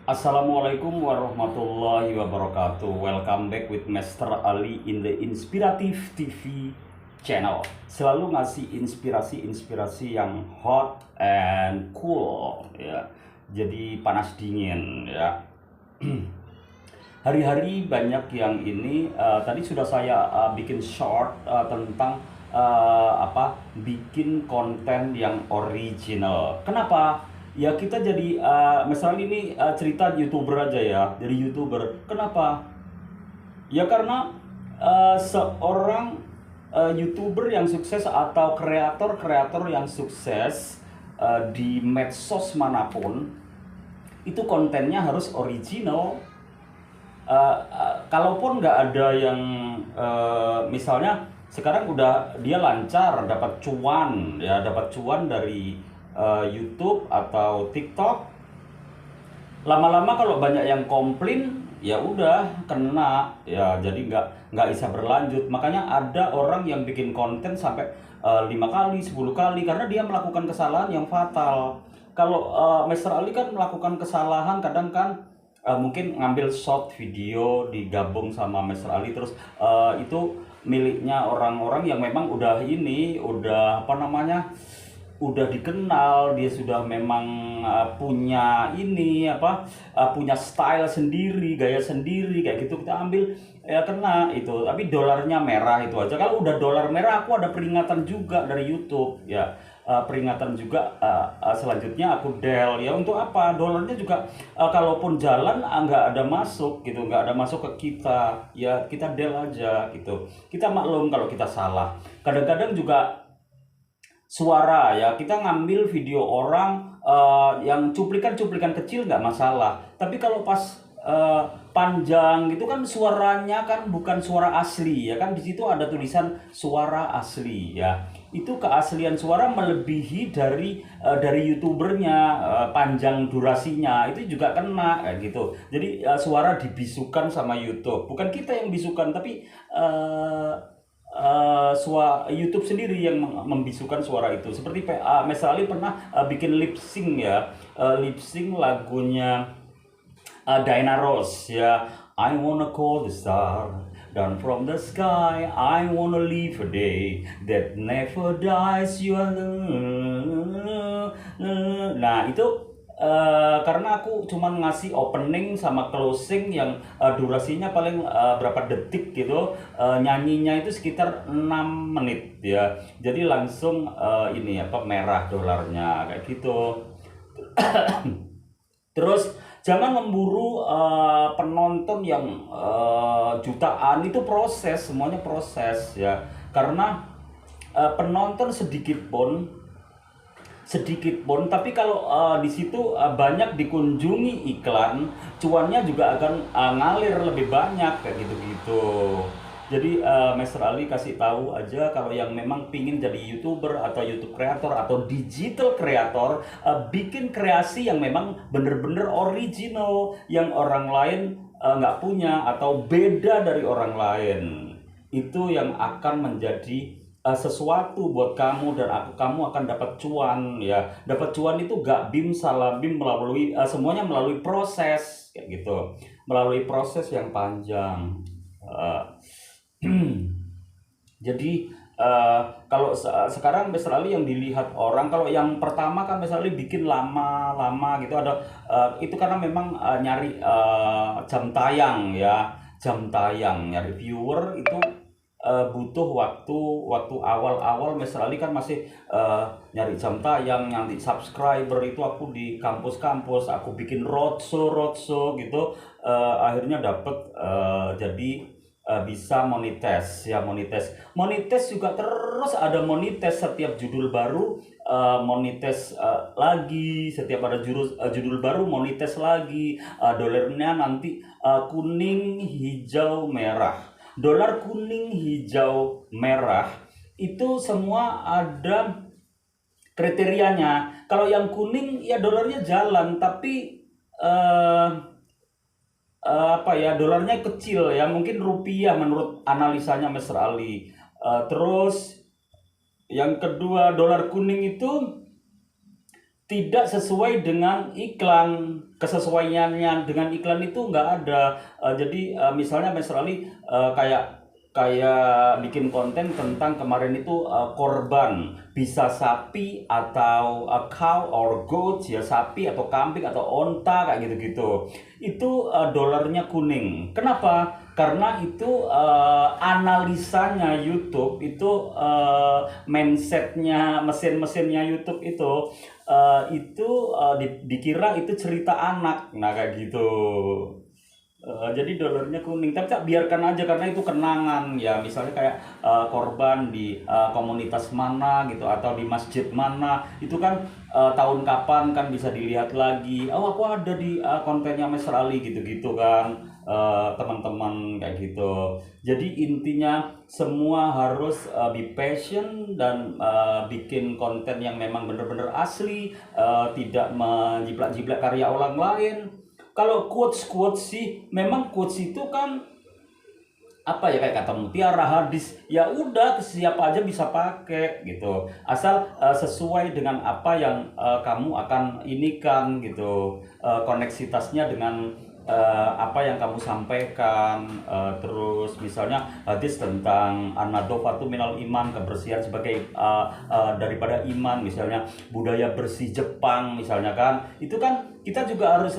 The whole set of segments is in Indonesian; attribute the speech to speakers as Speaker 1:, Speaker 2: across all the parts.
Speaker 1: Assalamualaikum warahmatullahi wabarakatuh. Welcome back with Master Ali in the Inspiratif TV channel. Selalu ngasih inspirasi-inspirasi yang hot and cool ya. Jadi panas dingin ya. Hari-hari banyak yang ini tadi sudah saya bikin short tentang bikin konten yang original. Kenapa? Ya kita jadi misalnya ini cerita YouTuber aja ya, dari YouTuber. Kenapa? Ya karena seorang YouTuber yang sukses atau kreator-kreator yang sukses di medsos manapun itu kontennya harus original. Kalaupun nggak ada yang misalnya sekarang udah dia lancar dapat cuan ya, dapat cuan dari YouTube atau TikTok, lama-lama kalau banyak yang komplain ya udah kena ya, jadi nggak bisa berlanjut. Makanya ada orang yang bikin konten sampai 5 kali 10 kali karena dia melakukan kesalahan yang fatal. Kalau Mr. Ali kan melakukan kesalahan kadang kan mungkin ngambil short video digabung sama Mr. Ali, terus itu miliknya orang-orang yang memang udah apa namanya, udah dikenal, dia sudah memang punya style sendiri, gaya sendiri kayak gitu, kita ambil ya kena itu. Tapi dolarnya merah itu aja. Kalau udah dolar merah aku ada peringatan juga dari YouTube ya. Peringatan juga selanjutnya aku del ya. Untuk apa? Dolarnya juga kalaupun jalan nggak ada masuk gitu, nggak ada masuk ke kita ya, kita del aja gitu. Kita maklum kalau kita salah. Kadang-kadang juga suara ya, kita ngambil video orang yang cuplikan-cuplikan kecil nggak masalah, tapi kalau pas panjang gitu kan suaranya kan bukan suara asli ya kan, di situ ada tulisan suara asli ya, itu keaslian suara melebihi dari youtubernya, panjang durasinya itu juga kena kayak gitu. Jadi suara dibisukan sama YouTube, bukan kita yang bisukan, tapi YouTube sendiri yang membisukan suara itu. Seperti Mas Ali pernah bikin lip sync ya, lip sync lagunya Diana Ross ya, I wanna call the star down from the sky, I wanna live a day that never dies, you are nah itu karena aku cuman ngasih opening sama closing yang durasinya paling berapa detik gitu, nyanyinya itu sekitar 6 menit ya, jadi langsung merah dolarnya kayak gitu. Terus jangan memburu penonton yang jutaan, itu proses, semuanya proses ya, karena penonton sedikit pun tapi kalau di situ banyak dikunjungi iklan, cuannya juga akan ngalir lebih banyak kayak gitu-gitu. Jadi Master Ali kasih tahu aja, kalau yang memang pingin jadi YouTuber atau YouTube kreator atau digital kreator, bikin kreasi yang memang bener-bener original, yang orang lain nggak punya atau beda dari orang lain, itu yang akan menjadi sesuatu buat kamu, dan kamu akan dapat cuan ya. Dapat cuan itu gak bim salah bim, melalui semuanya melalui proses kayak gitu, melalui proses yang panjang. Jadi kalau sekarang misalnya yang dilihat orang, kalau yang pertama kan misalnya bikin lama-lama gitu, ada itu karena memang nyari jam tayang ya, jam tayang, nyari viewer itu butuh waktu awal-awal. Misalnya kan masih nyari jam tayang, nyari subscriber, itu aku di kampus-kampus aku bikin roadshow gitu, akhirnya dapet jadi bisa monetes ya, monetes juga, terus ada monetes setiap judul baru, monetes lagi setiap ada judul baru, monetes lagi. Dolarnya nanti kuning hijau merah, dolar kuning hijau merah itu semua ada kriterianya. Kalau yang kuning ya dolarnya jalan, tapi dolarnya kecil ya, mungkin rupiah menurut analisanya Mr. Ali. Terus yang kedua, dolar kuning itu tidak sesuai dengan iklan. kesesuaiannya dengan iklan itu nggak ada. Jadi misalnya Mas Rali kayak kayak bikin konten tentang kemarin itu korban, bisa sapi atau cow or goat, ya sapi atau kambing atau onta kayak gitu-gitu. Itu dolarnya kuning. Kenapa? Karena itu analisanya YouTube itu, mindsetnya mesin-mesinnya YouTube itu dikira itu cerita anak, nah kayak gitu. Jadi dolarnya kuning, tapi tak biarkan aja karena itu kenangan ya. Misalnya kayak korban di komunitas mana gitu atau di masjid mana, itu kan tahun kapan kan bisa dilihat lagi. Oh, aku ada di kontennya Mas Rali gitu-gitu kan, teman-teman kayak gitu. Jadi intinya semua harus be passion dan bikin konten yang memang bener-bener asli, tidak menjiplak-jiplak karya orang lain. Kalau quotes-quotes sih, memang quotes itu kan apa ya, kayak kata mutiara, hadis, ya udah siapa aja bisa pakai gitu, asal sesuai dengan apa yang kamu akan inikan gitu, koneksitasnya dengan apa yang kamu sampaikan. Terus misalnya hadis tentang an-nadhofatu minal iman, kebersihan sebagai daripada iman, misalnya budaya bersih Jepang misalnya kan, itu kan kita juga harus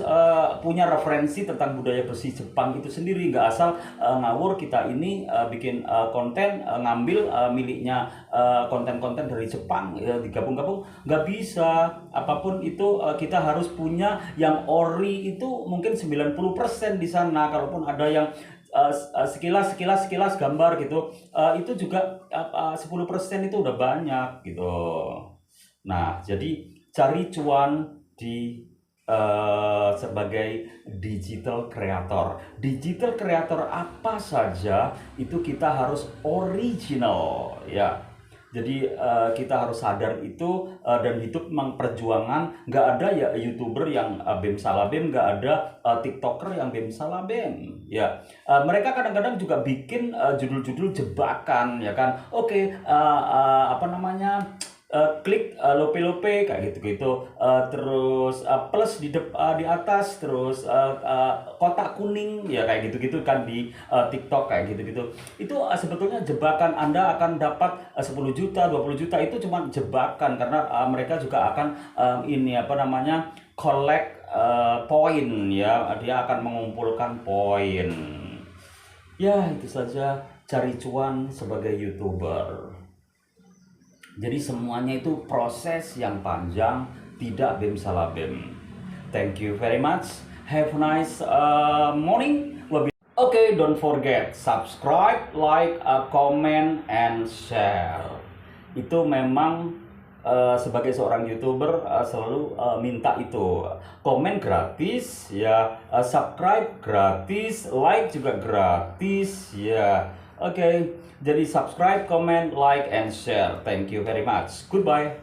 Speaker 1: punya referensi tentang budaya bersih Jepang itu sendiri, nggak asal ngawur kita ini bikin konten ngambil miliknya konten-konten dari Jepang ya, digabung-gabung nggak bisa. Apapun itu kita harus punya yang ori itu mungkin 90% di sana. Kalaupun ada yang sekilas gambar gitu, itu juga 10% itu udah banyak gitu. Nah, jadi cari cuan di sebagai digital creator. Digital creator apa saja itu kita harus original ya. Jadi kita harus sadar itu, dan hidup memang perjuangan. Nggak ada ya youtuber yang bem salabem, nggak ada tiktoker yang bem salabem ya. Mereka kadang-kadang juga bikin judul-judul jebakan ya kan. Oke, apa namanya, klik lope-lope kayak gitu-gitu, terus plus di atas, terus kotak kuning ya kayak gitu-gitu kan di TikTok kayak gitu-gitu. Itu sebetulnya jebakan. Anda akan dapat 10 juta, 20 juta, itu cuma jebakan karena mereka juga akan ini apa namanya, collect poin ya. Dia akan mengumpulkan poin. Ya, itu saja cari cuan sebagai YouTuber. Jadi semuanya itu proses yang panjang, tidak bem salabem. Thank you very much. Have a nice morning. Okay, don't forget subscribe, like, comment, and share. Itu memang sebagai seorang YouTuber selalu minta itu. Komen gratis ya, subscribe gratis, like juga gratis ya. Oke, jadi subscribe, comment, like, and share. Thank you very much. Goodbye.